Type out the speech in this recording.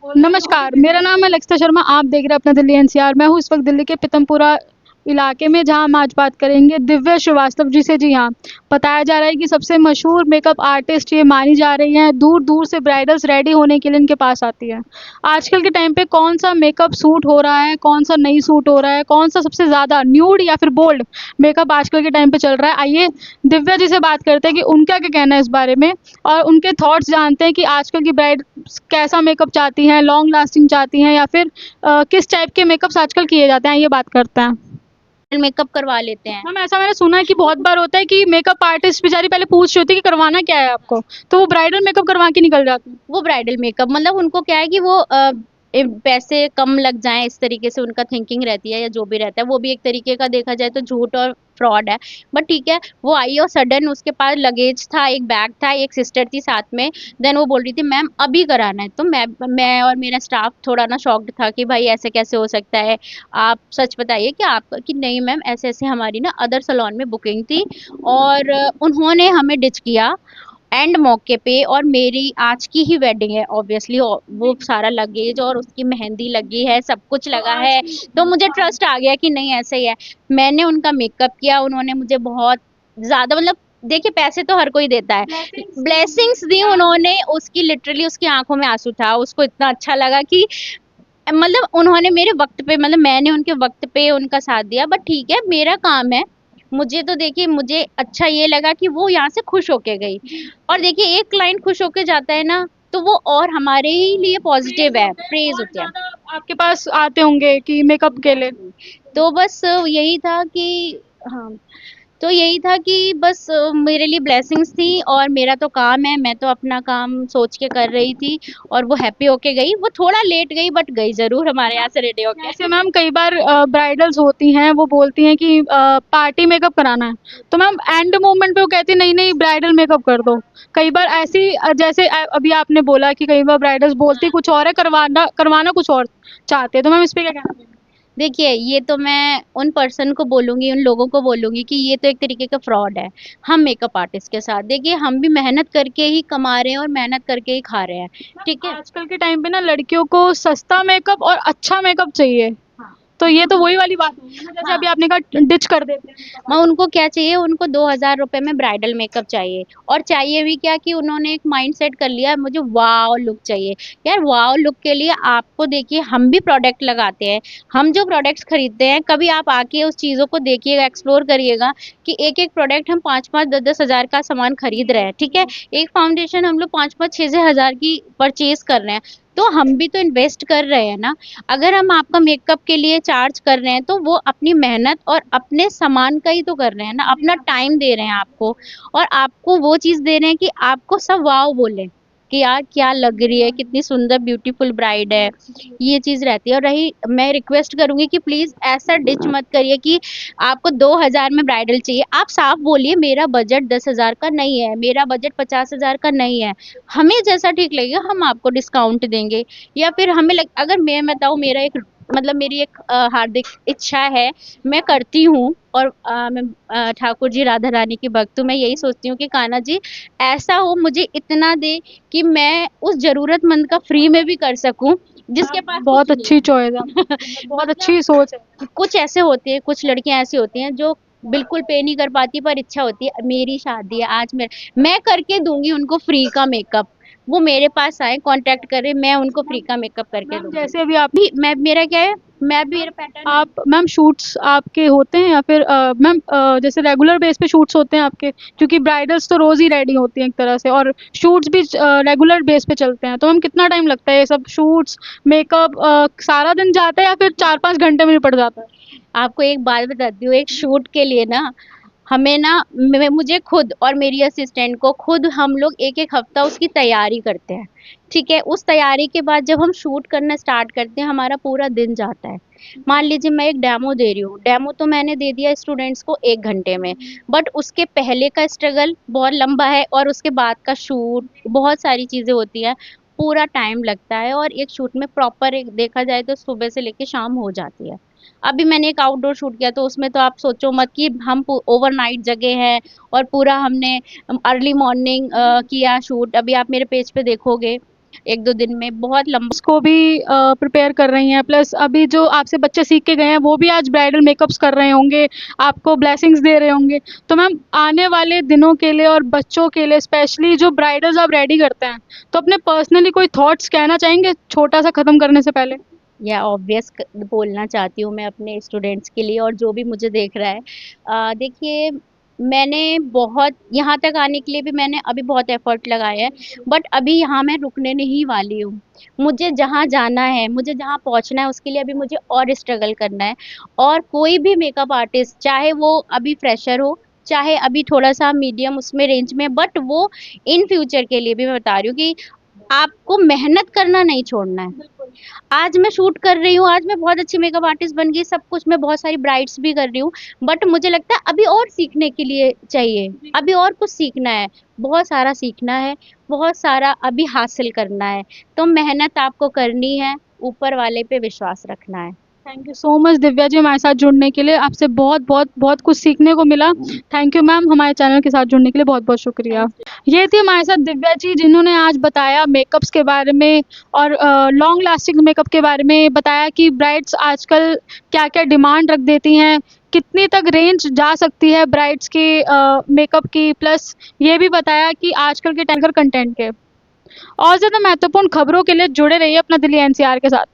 नमस्कार, मेरा नाम है लक्षिता शर्मा, आप देख रहे हैं अपना दिल्ली एनसीआर। मैं हूँ इस वक़्त दिल्ली के पीतमपुरा इलाके में, जहाँ हम आज बात करेंगे दिव्या श्रीवास्तव जी से। जी हाँ, बताया जा रहा है कि सबसे मशहूर मेकअप आर्टिस्ट ये मानी जा रही हैं, दूर-दूर से ब्राइडल्स रेडी होने के लिए इनके पास आती हैं। आजकल के टाइम पे कौन-सा मेकअप सूट हो रहा है, कौन-सा नहीं सूट हो रहा है, कौन-सा सबसे ज़्यादा न्यूड या फिर बोल्ड मेकअप आजकल के टाइम पे चल रहा है, आइए दिव्या जी से बात करते हैं कि उनका क्या कहना है इस बारे में और उनके थॉट्स जानते हैं कि आजकल की ब्राइड कैसा मेकअप चाहती हैं, लॉन्ग लास्टिंग चाहती हैं या फिर किस टाइप के मेकअप्स आजकल किए जाते हैं, ये बात करते हैं। मेकअप करवा लेते हैं। मैम ऐसा मैंने सुना है कि बहुत बार होता है कि मेकअप आर्टिस्ट बेचारी पहले पूछ रही होती है कि करवाना क्या है आपको, तो वो ब्राइडल मेकअप करवा के निकल जाती है। वो ब्राइडल मेकअप मतलब उनको क्या है कि वो पैसे कम लग जाएं, इस तरीके से उनका थिंकिंग रहती है या जो भी रहता है। वो भी एक तरीके का देखा जाए तो झूठ और फ्रॉड है। बट ठीक है, वो आई और सडन उसके पास लगेज था, एक बैग था, एक सिस्टर थी साथ में। देन वो बोल रही थी मैम अभी कराना है। तो मैं और मेरा स्टाफ थोड़ा ना शॉक्ड था कि भाई ऐसे कैसे हो सकता है, आप सच बताइए कि आप कि नहीं मैम ऐसे ऐसे हमारी ना अदर सलोन में बुकिंग थी और उन्होंने हमें डिच किया एंड मौके पे। और मेरी आज की ही वेडिंग है ऑब्वियसली, वो सारा लगेज और उसकी मेहंदी लगी है, सब कुछ लगा है। तो मुझे ट्रस्ट आ गया कि नहीं ऐसे ही है। मैंने उनका मेकअप किया, उन्होंने मुझे बहुत ज्यादा मतलब देखिए पैसे तो हर कोई देता है, ब्लेसिंग्स दी उन्होंने। उसकी लिटरली उसकी आंखों में आंसू था, उसको इतना अच्छा लगा कि मतलब उन्होंने मेरे वक्त पे मतलब मैंने उनके वक्त पे उनका साथ दिया। बट ठीक है, मेरा काम है। मुझे तो देखिए मुझे अच्छा ये लगा कि वो यहाँ से खुश होके गई। और देखिए एक क्लाइंट खुश होके जाता है ना, तो वो और हमारे ही लिए पॉजिटिव है, प्रेज और होते हैं। ज़्यादा आपके पास आते होंगे कि मेकअप के लिए। तो बस यही था कि हाँ, तो यही था कि बस मेरे लिए ब्लेसिंग्स थी और मेरा तो काम है, मैं तो अपना काम सोच के कर रही थी। और वो हैप्पी होके गई। वो थोड़ा लेट गई बट गई जरूर हमारे यहाँ से रेडी होके। जैसे मैम कई बार ब्राइडल्स होती हैं, वो बोलती हैं कि पार्टी मेकअप कराना है, तो मैम एंड मोमेंट पे वो कहती है नहीं नहीं ब्राइडल मेकअप कर दो। कई बार ऐसी जैसे अभी आपने बोला कि कई बार ब्राइडल्स बोलती कुछ और है, करवाना करवाना कुछ और चाहते हैं, तो मैम इस पे क्या कहना चाहेंगे? देखिए ये तो मैं उन पर्सन को बोलूंगी, उन लोगों को बोलूंगी कि ये तो एक तरीके का फ्रॉड है। हम मेकअप आर्टिस्ट के साथ देखिए, हम भी मेहनत करके ही कमा रहे हैं और मेहनत करके ही खा रहे हैं। ठीक है। आजकल के टाइम पे ना लड़कियों को सस्ता मेकअप और अच्छा मेकअप चाहिए, हाँ तो ये तो वही वाली बात होगी ना, जैसे अभी हाँ, आपने कहा डिच कर देते हैं makeup मैं artist। उनको क्या चाहिए, उनको 2000 रुपए में ब्राइडल मेकअप चाहिए। और चाहिए भी क्या कि उन्होंने एक माइंड सेट कर लिया है, मुझे वाव लुक चाहिए। यार वाव लुक के लिए आपको देखिए हम भी प्रोडक्ट लगाते हैं। हम जो प्रोडक्ट्स खरीदते हैं, कभी आप आके उस चीज़ों को देखिएगा, एक्सप्लोर करिएगा कि एक एक प्रोडक्ट हम 5-5 10-10 हजार का सामान खरीद रहे हैं। ठीक है, एक फाउंडेशन हम लोग 5-5 6-6 हजार की परचेज कर रहे हैं। तो हम भी तो इन्वेस्ट कर रहे हैं ना। अगर हम आपका मेकअप के लिए चार्ज कर रहे हैं तो वो अपनी मेहनत और अपने सामान का ही तो कर रहे हैं ना, अपना टाइम दे रहे हैं आपको। और आपको वो चीज़ दे रहे हैं कि आपको सब वाव बोले कि यार क्या लग रही है, कितनी सुंदर ब्यूटीफुल ब्राइड है। ये चीज़ रहती है। और रही, मैं रिक्वेस्ट करूंगी कि प्लीज़ ऐसा डिच मत करिए कि आपको 2000 में ब्राइडल चाहिए। आप साफ बोलिए मेरा बजट 10 हजार का नहीं है, मेरा बजट 50 हजार का नहीं है। हमें जैसा ठीक लगेगा हम आपको डिस्काउंट देंगे। या फिर अगर मैं बताऊँ, मेरा एक मतलब मेरी एक हार्दिक इच्छा है, मैं करती हूँ। और मैं ठाकुर जी राधा रानी की भक्त हूँ। मैं यही सोचती हूँ कि कान्हा जी ऐसा हो मुझे इतना दे कि मैं उस जरूरतमंद का फ्री में भी कर सकूं, जिसके पास कुछ बहुत नहीं अच्छी है। चॉइस है, मतलब बहुत मतलब अच्छी सोच है। कुछ ऐसे होते हैं, कुछ लड़कियां ऐसी होती हैं जो बिल्कुल पे नहीं कर पाती, पर इच्छा होती है मेरी शादी है आज, मैं करके दूंगी उनको फ्री का मेकअप। वो मेरे पास आए, कांटेक्ट करे, मैं उनको फ्री का मेकअप करके मैम दूंगी। जैसे अभी आप भी मैं मेरा क्या है, मैं भी मेरा पैटर्न है। आप मैम शूट्स आपके होते हैं या फिर मैम जैसे रेगुलर बेस पे शूट्स होते हैं आपके, क्योंकि ब्राइडल्स तो रोज ही रेडी होती हैं एक तरह से, और शूट्स भी रेगुलर बेस पे चलते हैं, तो मैम कितना टाइम लगता है ये सब शूट्स मेकअप, सारा दिन जाता है या फिर 4-5 घंटे में निपट जाता है? आपको एक बात बताती हूँ, एक शूट के लिए ना हमें ना मुझे खुद और मेरी असिस्टेंट को खुद हम लोग एक एक हफ्ता उसकी तैयारी करते हैं। ठीक है, उस तैयारी के बाद जब हम शूट करना स्टार्ट करते हैं, हमारा पूरा दिन जाता है। मान लीजिए मैं एक डेमो दे रही हूँ, डेमो तो मैंने दे दिया स्टूडेंट्स को 1 घंटे में। बट उसके पहले का स्ट्रगल बहुत लंबा है और उसके बाद का शूट, बहुत सारी चीजें होती है, पूरा टाइम लगता है। और एक शूट में प्रॉपर एक देखा जाए तो सुबह से लेके शाम हो जाती है। अभी मैंने एक आउटडोर शूट किया, तो उसमें तो आप सोचो मत कि हम ओवरनाइट जगे हैं और पूरा हमने अर्ली मॉर्निंग किया शूट। अभी आप मेरे पेज पे देखोगे 1-2 दिन में बहुत लंबा को भी प्रिपेयर कर रही हैं, प्लस अभी जो आपसे बच्चे सीख के गए हैं वो भी आज ब्राइडल मेकअप्स कर रहे होंगे, आपको ब्लेसिंग्स दे रहे होंगे। तो मैम आने वाले दिनों के लिए और बच्चों के लिए स्पेशली जो ब्राइडल्स आप रेडी करते हैं, तो अपने पर्सनली कोई थॉट्स कहना चाहेंगे छोटा-सा ख़त्म करने से पहले? या ऑब्वियस बोलना चाहती हूँ मैं अपने स्टूडेंट्स के लिए और जो भी मुझे देख रहा है। देखिए, मैंने बहुत यहाँ तक आने के लिए भी मैंने अभी बहुत एफर्ट लगाए हैं, बट अभी यहाँ मैं रुकने नहीं वाली हूँ। मुझे जहाँ जाना है, मुझे जहाँ पहुँचना है, उसके लिए अभी मुझे और स्ट्रगल करना है। और कोई भी मेकअप आर्टिस्ट, चाहे वो अभी फ्रेशर हो, चाहे अभी थोड़ा सा मीडियम उसमें रेंज में, बट वो इन फ्यूचर के लिए भी मैं बता रही हूँ कि आपको मेहनत करना नहीं छोड़ना है। आज मैं शूट कर रही हूँ, आज मैं बहुत अच्छी मेकअप आर्टिस्ट बन गई, सब कुछ, मैं बहुत सारी ब्राइड्स भी कर रही हूँ, बट मुझे लगता है अभी और सीखने के लिए चाहिए, अभी और कुछ सीखना है, बहुत सारा सीखना है, बहुत सारा अभी हासिल करना है। तो मेहनत आपको करनी है, ऊपर वाले पे विश्वास रखना है। Thank you so much Divya ji हमारे साथ जुड़ने के लिए। आपसे बहुत कुछ सीखने को मिला। थैंक यू मैम, हमारे चैनल के साथ जुड़ने के लिए बहुत-बहुत शुक्रिया। ये थी हमारे साथ दिव्या जी जिन्होंने आज बताया मेकअप्स के बारे में और लॉन्ग लास्टिंग मेकअप के बारे में बताया कि ब्राइड्स आजकल क्या-क्या डिमांड रख देती हैं, कितनी तक रेंज जा सकती है ब्राइड्स की मेकअप की, प्लस ये भी बताया कि आजकल के टैगर कंटेंट के। और ज़्यादा महत्वपूर्ण खबरों के लिए जुड़े रहिए अपना दिल्ली एनसीआर के साथ।